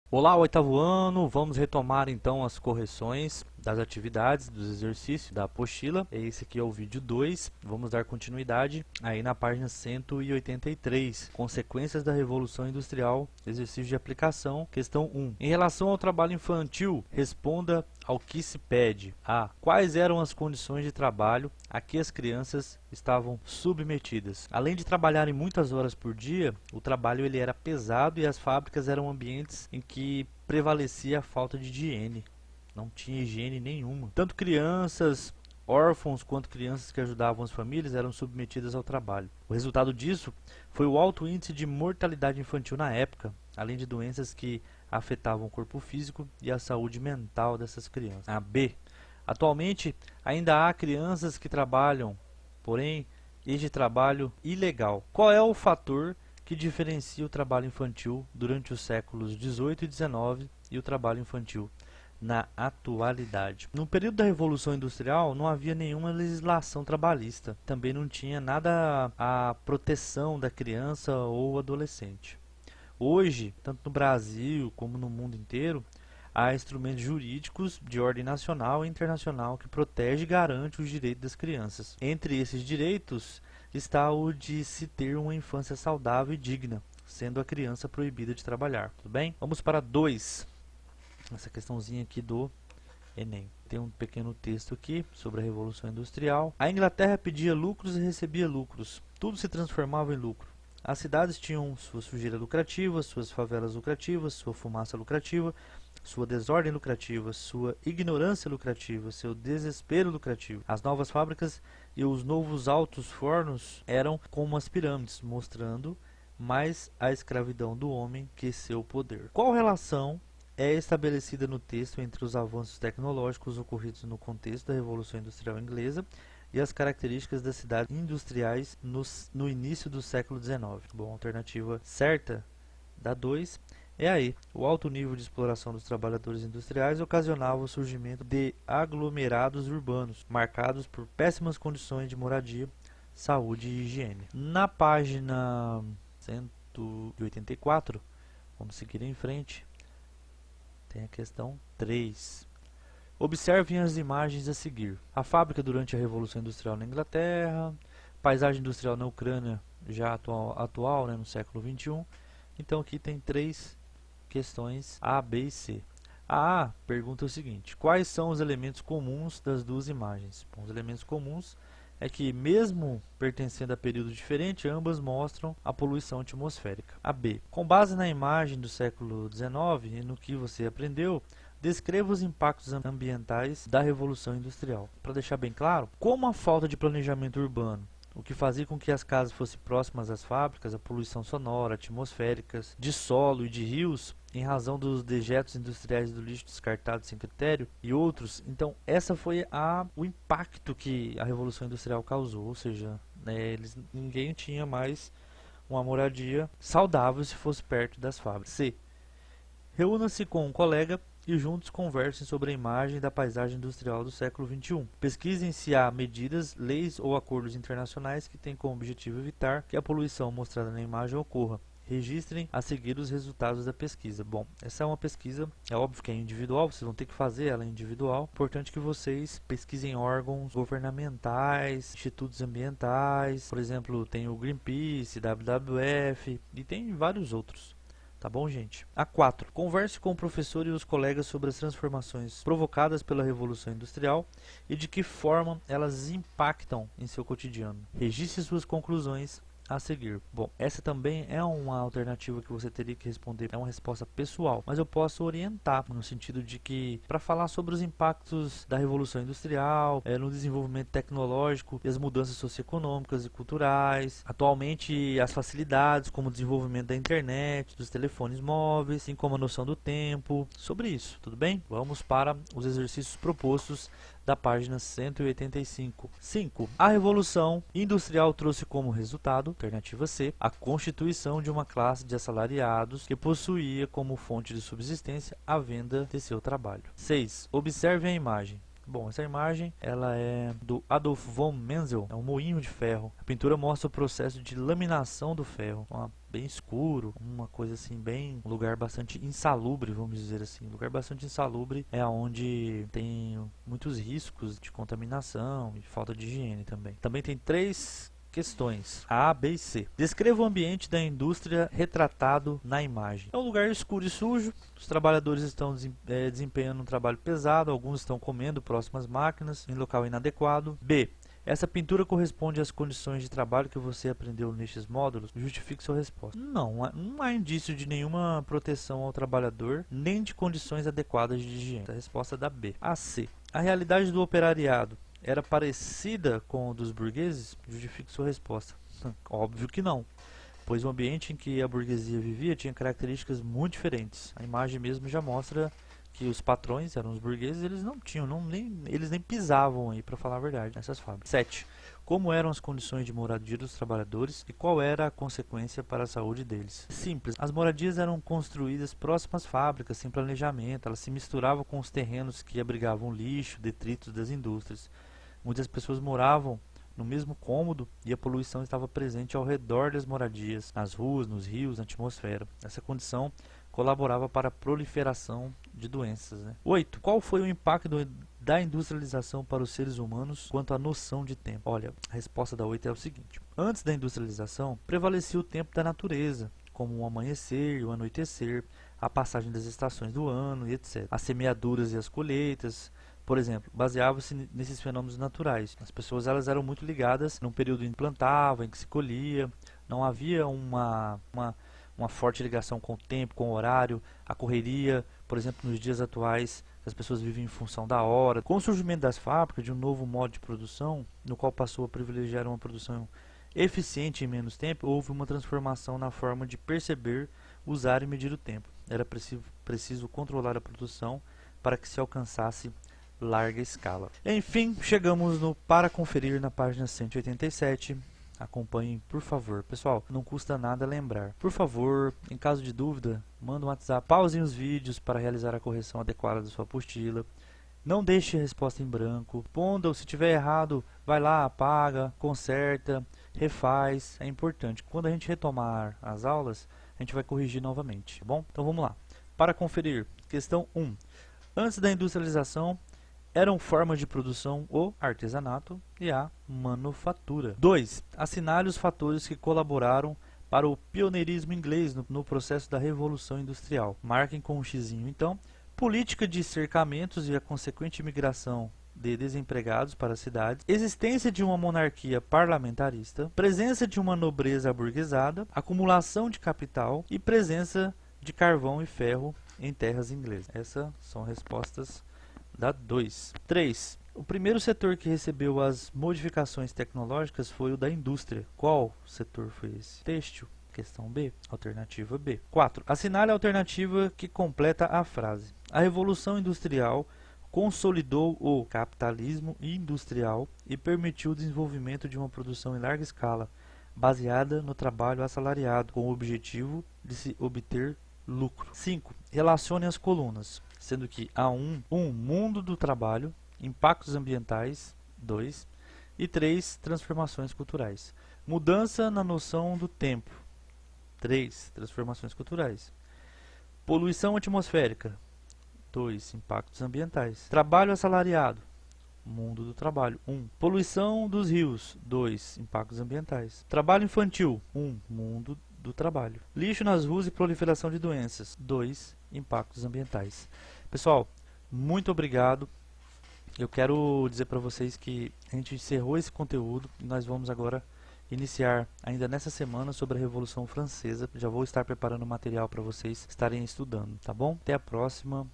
Olá, oitavo ano, vamos retomar então as correções das atividades, dos exercícios da apostila. Esse aqui é o vídeo 2, vamos dar continuidade aí na página 183, consequências da Revolução Industrial, exercício de aplicação, questão 1. Em relação ao trabalho infantil, responda ao que se pede. A. Quais eram as condições de trabalho a que as crianças estavam submetidas? Além de trabalharem muitas horas por dia, o trabalho ele era pesado e as fábricas eram ambientes em que prevalecia a falta de higiene. Não tinha higiene nenhuma. Tanto crianças, órfãos, quanto crianças que ajudavam as famílias eram submetidas ao trabalho. O resultado disso foi o alto índice de mortalidade infantil na época, além de doenças que afetavam o corpo físico e a saúde mental dessas crianças. A B. Atualmente, ainda há crianças que trabalham, porém, este trabalho ilegal. Qual é o fator que diferencia o trabalho infantil durante os séculos 18 e 19 e o trabalho infantil na atualidade? No período da Revolução Industrial não havia nenhuma legislação trabalhista, também não tinha nada a proteção da criança ou adolescente. Hoje, tanto no Brasil como no mundo inteiro, há instrumentos jurídicos de ordem nacional e internacional que protegem e garantem os direitos das crianças. Entre esses direitos está o de se ter uma infância saudável e digna, sendo a criança proibida de trabalhar. Tudo bem? Vamos para 2. Essa questãozinha aqui do Enem. Tem um pequeno texto aqui sobre a Revolução Industrial. A Inglaterra pedia lucros e recebia lucros. Tudo se transformava em lucro. As cidades tinham sua sujeira lucrativa, suas favelas lucrativas, sua fumaça lucrativa, sua desordem lucrativa, sua ignorância lucrativa, seu desespero lucrativo. As novas fábricas e os novos altos fornos eram como as pirâmides, mostrando mais a escravidão do homem que seu poder. Qual relação é estabelecida no texto entre os avanços tecnológicos ocorridos no contexto da Revolução Industrial Inglesa e as características das cidades industriais no início do século XIX? Bom, a alternativa certa da 2 é aí. O alto nível de exploração dos trabalhadores industriais ocasionava o surgimento de aglomerados urbanos, marcados por péssimas condições de moradia, saúde e higiene. Na página 184, vamos seguir em frente, tem a questão 3. Observem as imagens a seguir. A fábrica durante a Revolução Industrial na Inglaterra, paisagem industrial na Ucrânia já atual, né, no século XXI. Então aqui tem 3 questões A, B e C. A A pergunta o seguinte: quais são os elementos comuns das duas imagens? Bom, os elementos comuns é que, mesmo pertencendo a períodos diferentes, ambas mostram a poluição atmosférica. A B. Com base na imagem do século XIX e no que você aprendeu, descreva os impactos ambientais da Revolução Industrial. Para deixar bem claro, como a falta de planejamento urbano, o que fazia com que as casas fossem próximas às fábricas, a poluição sonora, atmosféricas, de solo e de rios, em razão dos dejetos industriais do lixo descartado sem critério e outros. Então, essa foi o impacto que a Revolução Industrial causou, ou seja, ninguém tinha mais uma moradia saudável se fosse perto das fábricas. C. Reúna-se com um colega e juntos conversem sobre a imagem da paisagem industrial do século XXI. Pesquisem se há medidas, leis ou acordos internacionais que têm como objetivo evitar que a poluição mostrada na imagem ocorra. Registrem a seguir os resultados da pesquisa. Bom, essa é uma pesquisa, é óbvio que é individual, vocês vão ter que fazer ela individual. Importante que vocês pesquisem órgãos governamentais, institutos ambientais, por exemplo, tem o Greenpeace, WWF e tem vários outros. Tá bom, gente? A 4. Converse com o professor e os colegas sobre as transformações provocadas pela Revolução Industrial e de que forma elas impactam em seu cotidiano. Registre suas conclusões a seguir. Bom, essa também é uma alternativa que você teria que responder, é uma resposta pessoal, mas eu posso orientar no sentido de que, para falar sobre os impactos da Revolução Industrial, no desenvolvimento tecnológico e as mudanças socioeconômicas e culturais, atualmente as facilidades como o desenvolvimento da internet, dos telefones móveis, assim como a noção do tempo, sobre isso, tudo bem? Vamos para os exercícios propostos da página 185. 5. A Revolução Industrial trouxe como resultado, alternativa C, a constituição de uma classe de assalariados que possuía como fonte de subsistência a venda de seu trabalho. 6. Observe a imagem. Bom, essa imagem ela é do Adolf von Menzel, é um moinho de ferro. A pintura mostra o processo de laminação do ferro, bem escuro, uma coisa assim bem, um lugar bastante insalubre, vamos dizer assim. Um lugar bastante insalubre é onde tem muitos riscos de contaminação e falta de higiene também. Também tem 3 questões, A, B e C. Descreva o ambiente da indústria retratado na imagem. É um lugar escuro e sujo, os trabalhadores estão desempenhando um trabalho pesado, alguns estão comendo próximo às máquinas, em local inadequado. B. Essa pintura corresponde às condições de trabalho que você aprendeu nestes módulos? Justifique sua resposta. Não há indício de nenhuma proteção ao trabalhador, nem de condições adequadas de higiene. A resposta é da B. A, C. A realidade do operariado era parecida com o dos burgueses? Justifique sua resposta. Óbvio que não, pois o ambiente em que a burguesia vivia tinha características muito diferentes. A imagem mesmo já mostra que os patrões eram os burgueses, eles não tinham, eles nem pisavam aí, para falar a verdade, nessas fábricas. 7. Como eram as condições de moradia dos trabalhadores e qual era a consequência para a saúde deles? Simples. As moradias eram construídas próximas às fábricas, sem planejamento, elas se misturavam com os terrenos que abrigavam lixo, detritos das indústrias. Muitas pessoas moravam no mesmo cômodo e a poluição estava presente ao redor das moradias, nas ruas, nos rios, na atmosfera. Essa condição colaborava para a proliferação de doenças. 8. Qual foi o impacto da industrialização para os seres humanos quanto à noção de tempo? Olha, a resposta da 8 é o seguinte. Antes da industrialização, prevalecia o tempo da natureza, como o amanhecer e o anoitecer, a passagem das estações do ano e etc. As semeaduras e as colheitas, por exemplo, baseavam-se nesses fenômenos naturais. As pessoas elas eram muito ligadas num período em que plantava, em que se colhia. Não havia uma forte ligação com o tempo, com o horário, a correria, por exemplo, nos dias atuais, as pessoas vivem em função da hora. Com o surgimento das fábricas, de um novo modo de produção, no qual passou a privilegiar uma produção eficiente em menos tempo, houve uma transformação na forma de perceber, usar e medir o tempo. Era preciso controlar a produção para que se alcançasse larga escala. Enfim, chegamos no Para Conferir na página 187. Acompanhem, por favor. Pessoal, não custa nada lembrar. Por favor, em caso de dúvida, manda um WhatsApp. Pausem os vídeos para realizar a correção adequada da sua apostila. Não deixe a resposta em branco. Ponda, ou se tiver errado, vai lá, apaga, conserta, refaz. É importante. Quando a gente retomar as aulas, a gente vai corrigir novamente, tá bom? Então vamos lá. Para conferir, questão 1. Antes da industrialização, eram formas de produção o artesanato e a manufatura. 2. Assinale os fatores que colaboraram para o pioneirismo inglês no processo da Revolução Industrial. Marquem com um xizinho, então. Política de cercamentos e a consequente migração de desempregados para as cidades. Existência de uma monarquia parlamentarista. Presença de uma nobreza aburguesada. Acumulação de capital e presença de carvão e ferro em terras inglesas. Essas são respostas da 2. 3. O primeiro setor que recebeu as modificações tecnológicas foi o da indústria. Qual setor foi esse? Têxtil. Questão B. Alternativa B. 4. Assinale a alternativa que completa a frase. A Revolução Industrial consolidou o capitalismo industrial e permitiu o desenvolvimento de uma produção em larga escala, baseada no trabalho assalariado, com o objetivo de se obter lucro. 5. Relacione as colunas, sendo que A1, mundo do trabalho, impactos ambientais, 2, e 3, transformações culturais. Mudança na noção do tempo, 3, transformações culturais. Poluição atmosférica, 2, impactos ambientais. Trabalho assalariado, mundo do trabalho, 1. Poluição dos rios, 2, impactos ambientais. Trabalho infantil, 1, mundo do trabalho. Lixo nas ruas e proliferação de doenças, 2, impactos ambientais. Pessoal, muito obrigado. Eu quero dizer para vocês que a gente encerrou esse conteúdo e nós vamos agora iniciar ainda nessa semana sobre a Revolução Francesa. Já vou estar preparando material para vocês estarem estudando, tá bom? Até a próxima.